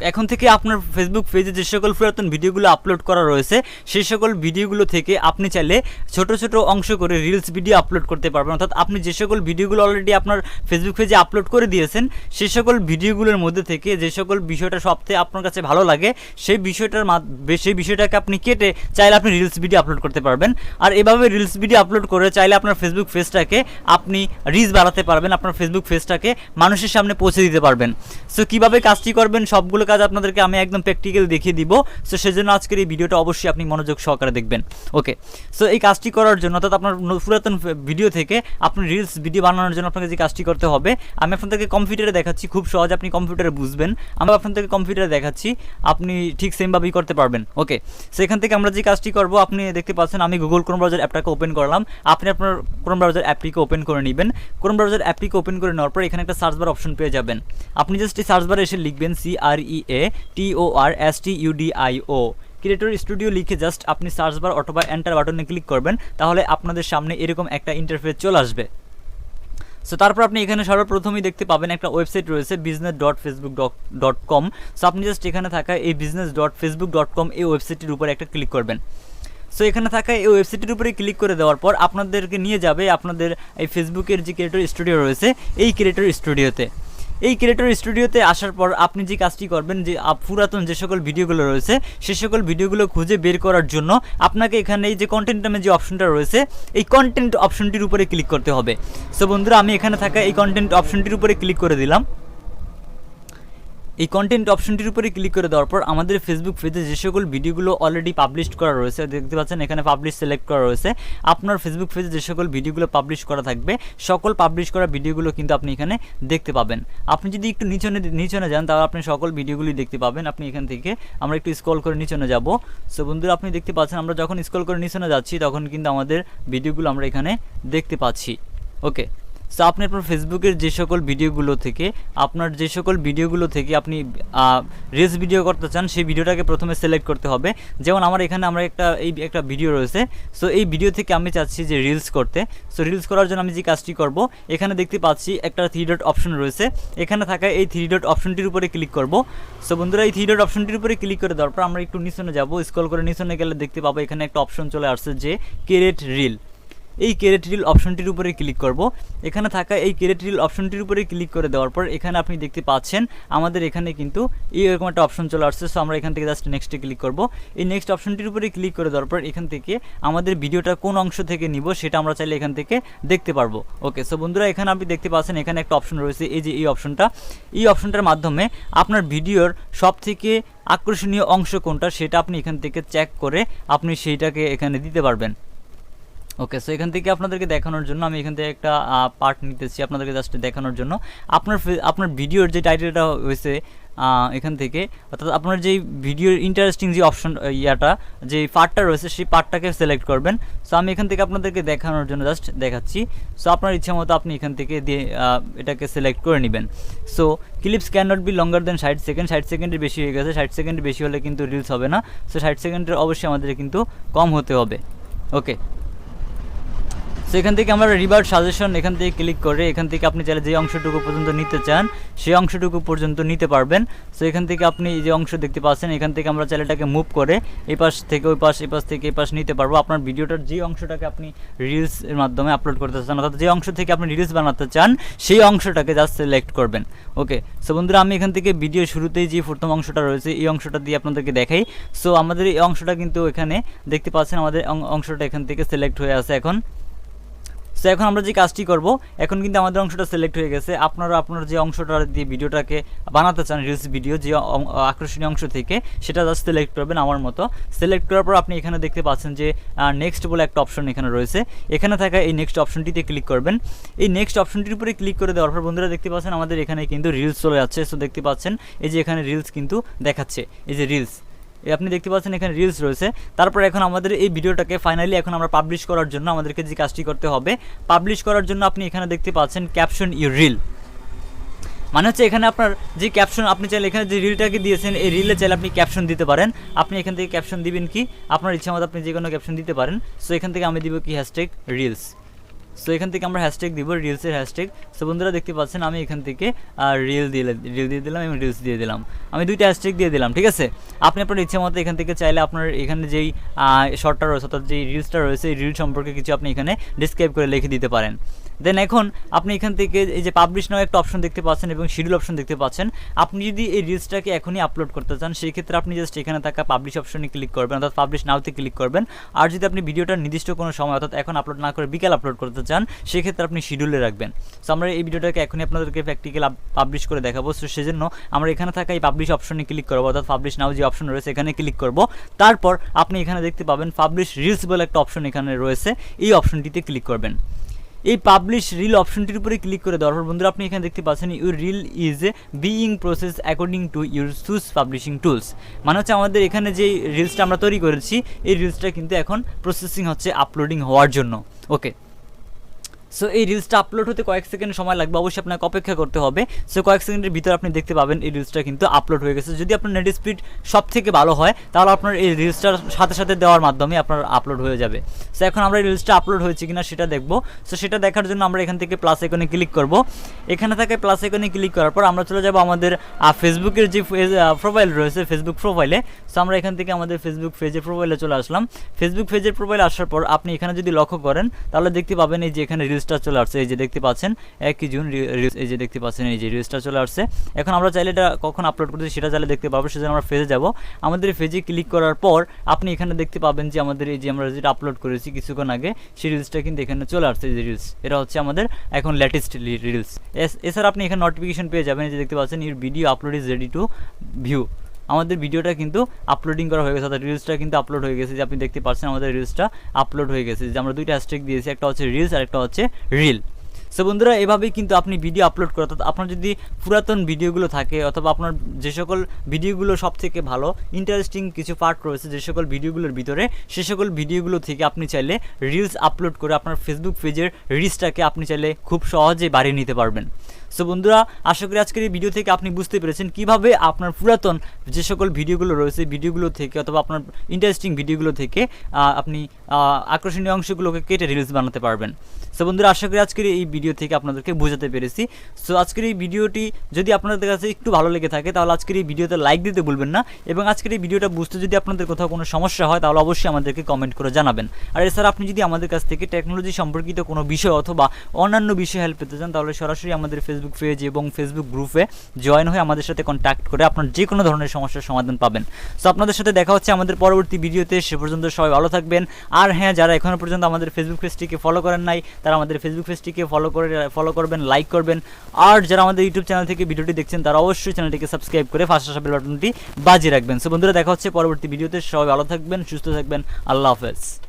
এখন থেকে আপনার ফেসবুক পেজে যে সকল পুরাতন ভিডিওগুলো আপলোড করা রয়েছে সেই সকল ভিডিওগুলো থেকে আপনি চাইলে ছোট ছোট অংশ করে রিলস ভিডিও আপলোড করতে পারবেন। অর্থাৎ আপনি যে সকল ভিডিওগুলো অলরেডি আপনার ফেসবুক পেজে আপলোড করে দিয়েছেন সেই সকল ভিডিওগুলোর মধ্যে থেকে যে সকল বিষয়টা সবথেকে আপনার কাছে ভালো লাগে সেই বিষয়টাকে আপনি কেটে চাইলে আপনি রিলস ভিডিও আপলোড করতে পারবেন। আর এভাবে রিলস ভিডিও আপলোড করে চাইলে আপনার ফেসবুক পেজটাকে আপনি রিচ বাড়াতে পারবেন, আপনার ফেসবুক পেজটাকে মানুষের সামনে পৌঁছে দিতে পারবেন। সো কীভাবে কাজটি করবেন সবগুলো কাজ আপনাদেরকে আমি একদম প্র্যাকটিক্যাল দেখিয়ে দিব। সো সেজন্য আজকের এই ভিডিওটা অবশ্যই আপনি মনোযোগ সহকারে দেখবেন। ওকে, সো এই কাজটি করার জন্য অর্থাৎ আপনার পুরাতন ভিডিও থেকে আপনি রিলস ভিডিও বানানোর জন্য আপনাকে যে কাজটি করতে হবে আমি আপনাদেরকে কম্পিউটারে দেখাচ্ছি, খুব সহজ, আপনি কম্পিউটারে বুঝবেন। আমি আপনাদেরকে কম্পিউটারে দেখাচ্ছি, আপনি ঠিক সেমভাবেই করতে পারবেন। ওকে, সো এখান থেকে আমরা যে কাজটি করব আপনি দেখতে পাচ্ছেন আমি গুগল ক্রোম ব্রাউজার অ্যাপটাকে ওপেন করলাম। আপনি আপনার ক্রোম ব্রাউজার অ্যাপটিকে ওপেন করে নেবেন। ক্রোম ব্রাউজার অ্যাপটিকে ওপেন করে নেওয়ার পর এখানে একটা সার্চ বার অপশন পেয়ে যাবেন। আপনি জাস্ট এই সার্চ বারে এসে লিখবেন CREATORSTUDIO ক্রিয়েটর স্টুডিও লিখে জাস্ট আপনি সার্চ বার অথবা এন্টার বাটনে ক্লিক করবেন, তাহলে আপনাদের সামনে এরকম একটা ইন্টারফেস চলে আসবে। সো তারপর আপনি এখানে সর্বপ্রথমেই দেখতে পাবেন একটা ওয়েবসাইট রয়েছে business.facebook.com। সো আপনি জাস্ট এখানে থাকা এই business.facebook.com এই ওয়েবসাইটের উপরে একটা ক্লিক করবেন। সো এখানে থাকা এই ওয়েবসাইটের উপরে ক্লিক করে দেওয়ার পর আপনাদেরকে নিয়ে যাবে আপনাদের এই ফেসবুকের যে ক্রিয়েটর স্টুডিও রয়েছে এই ক্রিয়েটর স্টুডিওতে। এই ক্রিয়েটর স্টুডিওতে আসার পর আপনি যে কাজটি করবেন যে পুরাতন যে সকল ভিডিওগুলো রয়েছে সে সকল ভিডিওগুলো খুঁজে বের করার জন্য আপনাকে এখানে এই যে কন্টেন্ট নামে যে অপশনটা রয়েছে এই কন্টেন্ট অপশনটির উপরে ক্লিক করতে হবে। সো বন্ধুরা আমি এখানে থাকা এই কন্টেন্ট অপশনটির উপরে ক্লিক করে দিলাম। এই কন্টেন্ট অপশনটির উপরে ক্লিক করে দেওয়ার পর আমাদের ফেসবুক পেজে যে সকল ভিডিওগুলো অলরেডি পাবলিশ করা রয়েছে দেখতে পাচ্ছেন এখানে পাবলিশ সিলেক্ট করা রয়েছে। আপনার ফেসবুক পেজে যে সকল ভিডিওগুলো পাবলিশ করা থাকবে সকল পাবলিশ করা ভিডিওগুলো কিন্তু আপনি এখানে দেখতে পাবেন। আপনি যদি একটু নিচনে যান তাহলে আপনি সকল ভিডিওগুলি দেখতে পাবেন। আপনি এখান থেকে আমরা একটু স্ক্রল করে নিচনে যাব। সো বন্ধুরা আপনি দেখতে পাচ্ছেন আমরা যখন স্ক্রল করে নিচনে যাচ্ছি তখন কিন্তু আমাদের ভিডিওগুলো আমরা এখানে দেখতে পাচ্ছি। ওকে, সো আপনি আপনার ফেসবুকের যে সকল ভিডিওগুলো থেকে আপনি রিলস ভিডিও করতে চান সেই ভিডিওটাকে প্রথমে সিলেক্ট করতে হবে। যেমন আমার এখানে একটা ভিডিও রয়েছে। সো এই ভিডিও থেকে আমি চাচ্ছি যে রিলস করতে। সো রিলস করার জন্য আমি যে কাজটি করব এখানে দেখতে পাচ্ছি একটা 3 ডট অপশন রয়েছে। এখানে থাকা এই 3 ডট অপশনটির উপরে ক্লিক করব। সো বন্ধুরা এই 3 ডট অপশনটির উপরে ক্লিক করে দেওয়ার পর আমরা একটু নিচনে যাব। স্ক্রল করে নিচনে গেলে দেখতে পাবো এখানে একটা অপশন চলে আসছে যে ক্রিয়েট রিল। এই ক্রিয়েট রিল অপশনটির উপরে ক্লিক করব। এখানে থাকা এই ক্রিয়েট রিল অপশনটির উপরে ক্লিক করে দেওয়ার পর এখানে আপনি দেখতে পাচ্ছেন আমাদের এখানে কিন্তু এরকম একটা অপশন চলে আসছে। সো আমরা এখান থেকে জাস্ট নেক্সটে ক্লিক করব। এই নেক্সট অপশনটির উপরে ক্লিক করে দেওয়ার পর এখান থেকে আমাদের ভিডিওটা কোন অংশ থেকে নিব সেটা আমরা চাইলে এখান থেকে দেখতে পারবো। ওকে, সো বন্ধুরা এখানে আপনি দেখতে পাচ্ছেন এখানে একটা অপশন রয়েছে এই যে এই অপশনটার মাধ্যমে আপনার ভিডিওর সবথেকে আকর্ষণীয় অংশ কোনটা সেটা আপনি এখান থেকে চেক করে আপনি সেইটাকে এখানে দিতে পারবেন। ওকে, সো এখান থেকে আপনাদেরকে দেখানোর জন্য আমি এখান থেকে একটা পার্ট নিতেছি আপনাদেরকে জাস্ট দেখানোর জন্য। আপনার ভিডিওর যে টাইটেলটা হয়েছে এখান থেকে অর্থাৎ আপনার যেই ভিডিওর ইন্টারেস্টিং যে অপশন যে পার্টটা রয়েছে সেই পার্টটাকে সিলেক্ট করবেন। সো আমি এখান থেকে আপনাদেরকে দেখানোর জন্য জাস্ট দেখাচ্ছি। সো আপনার ইচ্ছা মতো আপনি এখান থেকে এটাকে সিলেক্ট করে নেবেন। So clips can not be longer than 60 second. 60 সেকেন্ডের বেশি হয়ে গেছে। 60 সেকেন্ডের বেশি হলে কিন্তু রিলস হবে না। সো 60 সেকেন্ডের অবশ্যই আমাদের কিন্তু কম হতে হবে। ওকে, সো এখান থেকে আমরা রিভার্ট সাজেশন এখান থেকে ক্লিক করে এখান থেকে আপনি চাইলে যে অংশটুকু পর্যন্ত নিতে চান সেই অংশটুকু পর্যন্ত নিতে পারবেন। সো এখান থেকে আপনি যে অংশ দেখতে পাচ্ছেন এখান থেকে আমরা চাইলে এটাকে মুভ করে এই পাশ থেকে ওই পাশ এই পাশ থেকে এই পাশ নিতে পারবো। আপনার ভিডিওটার যে অংশটাকে আপনি রিলস এর মাধ্যমে আপলোড করতে চান অর্থাৎ যে অংশ থেকে আপনি রিলস বানাতে চান সেই অংশটাকে জাস্ট সিলেক্ট করবেন। ওকে, সো বন্ধুরা আমি এখান থেকে ভিডিও শুরুতেই যে প্রথম অংশটা রয়েছে এই অংশটা দিয়ে আপনাদেরকে দেখাই। সো আমাদের এই অংশটা কিন্তু এখানে দেখতে পাচ্ছেন আমাদের অংশটা এখান থেকে সিলেক্ট হয়ে আছে এখন। সো এখন আমরা যে কাজটি করব এখন কিন্তু আমাদের অংশটা সিলেক্ট হয়ে গেছে। আপনারা আপনার যে অংশটা দিয়ে ভিডিওটাকে বানাতে চান রিলস ভিডিও যে আকর্ষণীয় অংশ থেকে সেটা জাস্ট সিলেক্ট করবেন আমার মতো। সিলেক্ট করার পর আপনি এখানে দেখতে পাচ্ছেন যে নেক্সট বলে একটা অপশন এখানে রয়েছে। এখানে থাকা এই নেক্সট অপশনটিতে ক্লিক করবেন। এই নেক্সট অপশনটির উপরে ক্লিক করে দেওয়ার পর বন্ধুরা দেখতে পাচ্ছেন আমাদের এখানে কিন্তু রিলস চলে যাচ্ছে। সো দেখতে পাচ্ছেন এই যে এখানে রিলস কিন্তু দেখাচ্ছে এই যে রিলস আপনি দেখতে পাচ্ছেন এখানে রিলস রয়েছে। তারপর এখন আমাদের এই ভিডিওটাকে ফাইনালি এখন আমরা পাবলিশ করার জন্য আমাদেরকে যে কাজটি করতে হবে পাবলিশ করার জন্য আপনি এখানে দেখতে পাচ্ছেন ক্যাপশন ইউর রিল। মানে হচ্ছে এখানে আপনার যে ক্যাপশন আপনি চাইলে এখানে যে রিলটাকে দিয়েছেন এই রিলে চাইলে আপনি ক্যাপশন দিতে পারেন। আপনি এখান থেকে ক্যাপশন দিবেন কি আপনার ইচ্ছা মতো আপনি যে কোনো ক্যাপশন দিতে পারেন। সো এখান থেকে আমি দিব কি হ্যাশট্যাগ রিলস। সো এখান থেকে আমরা হ্যাশট্যাগ দিব, রিলসের হ্যাশট্যাগ। সো বন্ধুরা দেখতে পাচ্ছেন আমি এখান থেকে রিল দিয়ে দিলাম এবং রিলস দিয়ে দিলাম, আমি দুইটা হ্যাশট্যাগ দিয়ে দিলাম, ঠিক আছে। আপনি আপনার ইচ্ছে মতো এখান থেকে চাইলে আপনার এখানে যেই শর্টটা রয়েছে অর্থাৎ যেই রিলসটা রয়েছে এই রিল সম্পর্কে কিছু আপনি এখানে ডিসক্রাইব করে লিখে দিতে পারেন। দেন এখন আপনি এখান থেকে এই যে পাবলিশ নাও একটা অপশন দেখতে পাচ্ছেন এবং শিডিউল অপশন দেখতে পাচ্ছেন। আপনি যদি এই রিলসটাকে এখনই আপলোড করতে চান সেই ক্ষেত্রে আপনি জাস্ট এখানে থাকা পাবলিশ অপশনে ক্লিক করবেন অর্থাৎ পাবলিশ নাওতে ক্লিক করবেন। আর যদি আপনি ভিডিওটা নির্দিষ্ট কোনো সময় অর্থাৎ এখন আপলোড না করে বিকাল আপলোড করতে চান সেক্ষেত্রে আপনি শিডিউলে রাখবেন। সো আমরা এই ভিডিওটাকে এখনই আপনাদেরকে প্র্যাকটিক্যাল পাবলিশ করে দেখাবো। সো সেজন্য আমরা এখানে থাকা এই পাবলিশ অপশনে ক্লিক করবো অর্থাৎ পাবলিশ নাও যে অপশন রয়েছে এখানে ক্লিক করব। তারপর আপনি এখানে দেখতে পাবেন পাবলিশ রিলস বলে একটা অপশন এখানে রয়েছে, এই অপশনটিতে ক্লিক করবেন। এই পাবলিশ রিল অপশনটির উপরে ক্লিক করে দেওয়ার পর বন্ধুরা আপনি এখানে দেখতে পাচ্ছেন your reel is being process according to your choose publishing tools, মানে হচ্ছে আমাদের এখানে যে রিলসটা আমরা তৈরি করেছি এই রিলসটা কিন্তু এখন প্রসেসিং হচ্ছে আপলোডিং হওয়ার জন্য। ওকে, সো এই রিলসটা আপলোড হতে কয়েক সেকেন্ড সময় লাগবে, অবশ্যই আপনাকে অপেক্ষা করতে হবে। সো কয়েক সেকেন্ডের ভিতরে আপনি দেখতে পাবেন এই রিলসটা কিন্তু আপলোড হয়ে গেছে। যদি আপনার নেট স্পিড সব থেকে ভালো হয় তাহলে আপনার এই রিলসটার সাথে সাথে দেওয়ার মাধ্যমে আপনার আপলোড হয়ে যাবে। সো এখন আমরা এই রিলসটা আপলোড হয়েছে কিনা সেটা দেখব। সো সেটা দেখার জন্য আমরা এখান থেকে প্লাস আইকনে ক্লিক করব। এখানে থাকে প্লাস আইকনে ক্লিক করার পর আমরা চলে যাব আমাদের ফেসবুকের যে প্রোফাইল রয়েছে ফেসবুক প্রোফাইলে। সো আমরা এখান থেকে আমাদের ফেসবুক পেজের প্রোফাইলে চলে আসলাম। ফেসবুক পেজের প্রোফাইলে আসার পর আপনি এখানে যদি লক্ষ্য করেন তাহলে দেখতে পাবেন এই যে এখানে রিলসটা চলে আসছে, এই যে দেখতে পাচ্ছেন 1 জুন রিলস, এই যে দেখতে পাচ্ছেন এই যে রিলসটা চলে আসছে। এখন আমরা চাইলে এটা কখন আপলোড করতেছি সেটা চাইলে দেখতে পাবো, সেজন্য আমরা পেজে যাব। আমাদের পেজে ক্লিক করার পর আপনি এখানে দেখতে পাবেন যে আমাদের এই যে আমরা যেটা আপলোড করেছি কিছুক্ষণ আগে সেই রিলসটা কিন্তু এখানে চলে আসছে। এই যে রিলস, এটা হচ্ছে আমাদের এখন লেটেস্ট রিলস। এছাড়া আপনি এখানে নোটিফিকেশন পেয়ে যাবেন, এই যে দেখতে পাচ্ছেন your video upload is ready to view, আমাদের ভিডিওটা কিন্তু আপলোডিং করা হয়ে গেছে অর্থাৎ রিলসটা কিন্তু আপলোড হয়ে গেছে। যে আপনি দেখতে পাচ্ছেন আমাদের রিলসটা আপলোড হয়ে গেছে, যে আমরা দুইটা হ্যাশট্যাগ দিয়েছি, একটা হচ্ছে রিলস আর একটা হচ্ছে রিল। সো বন্ধুরা এভাবেই কিন্তু আপনি ভিডিও আপলোড করা, অর্থাৎ আপনার যদি পুরাতন ভিডিওগুলো থাকে অথবা আপনার যে সকল ভিডিওগুলো সব থেকে ভালো ইন্টারেস্টিং কিছু পার্ট রয়েছে যে সকল ভিডিওগুলোর ভিতরে, সে সকল ভিডিওগুলো থেকে আপনি চাইলে রিলস আপলোড করে আপনার ফেসবুক পেজের রিচটাকে আপনি চাইলে খুব সহজে বাড়িয়ে নিতে পারবেন। সো বন্ধুরা আশা করি আজকের এই ভিডিও থেকে আপনি বুঝতে পেরেছেন কিভাবে আপনার পুরাতন যে সকল ভিডিওগুলো রয়েছে ভিডিওগুলো থেকে অথবা আপনার ইন্টারেস্টিং ভিডিওগুলো থেকে আপনি আকর্ষণীয় অংশগুলোকে কেটে রিলস বানাতে পারবেন। সো বন্ধুরা আশা করি আজকের এই ভিডিও থেকে আপনাদেরকে বোঝাতে পেরেছি। সো আজকের এই ভিডিওটি যদি আপনাদের কাছে একটু ভালো লেগে থাকে তাহলে আজকের এই ভিডিওতে লাইক দিতে ভুলবেন না, এবং আজকের এই ভিডিওটা বুঝতে যদি আপনাদের কোথাও কোনো সমস্যা হয় তাহলে অবশ্যই আমাদেরকে কমেন্ট করে জানাবেন। আর এছাড়া আপনি যদি আমাদের কাছ থেকে টেকনোলজি সম্পর্কিত কোনো বিষয় অথবা অন্যান্য বিষয়ে হেল্প পেতে চান তাহলে সরাসরি আমাদের ফেসবুক পেজ এবং ফেসবুক গ্রুপে জয়েন হয়ে আমাদের সাথে কন্ট্যাক্ট করে আপনার যে কোনো ধরনের সমস্যার সমাধান পাবেন। সো আপনাদের সাথে দেখা হচ্ছে আমাদের পরবর্তী ভিডিওতে, সে পর্যন্ত সবাই ভালো থাকবেন। আর হ্যাঁ, যারা এখনও পর্যন্ত আমাদের ফেসবুক পেজটিকে ফলো করেন নাই তারা আমাদের ফেসবুক পেজটিকে ফলো করবেন, লাইক করবেন। আর যারা আমাদের ইউটিউব চ্যানেল থেকে ভিডিওটি দেখছেন তারা অবশ্যই চ্যানেলটিকে সাবস্ক্রাইব করে পাশে আসা বেল বাটনটি বাজিয়ে রাখবেন। সো বন্ধুরা দেখা হচ্ছে পরবর্তী ভিডিওতে, সবাই ভালো থাকবেন, সুস্থ থাকবেন, আল্লাহ হাফেজ।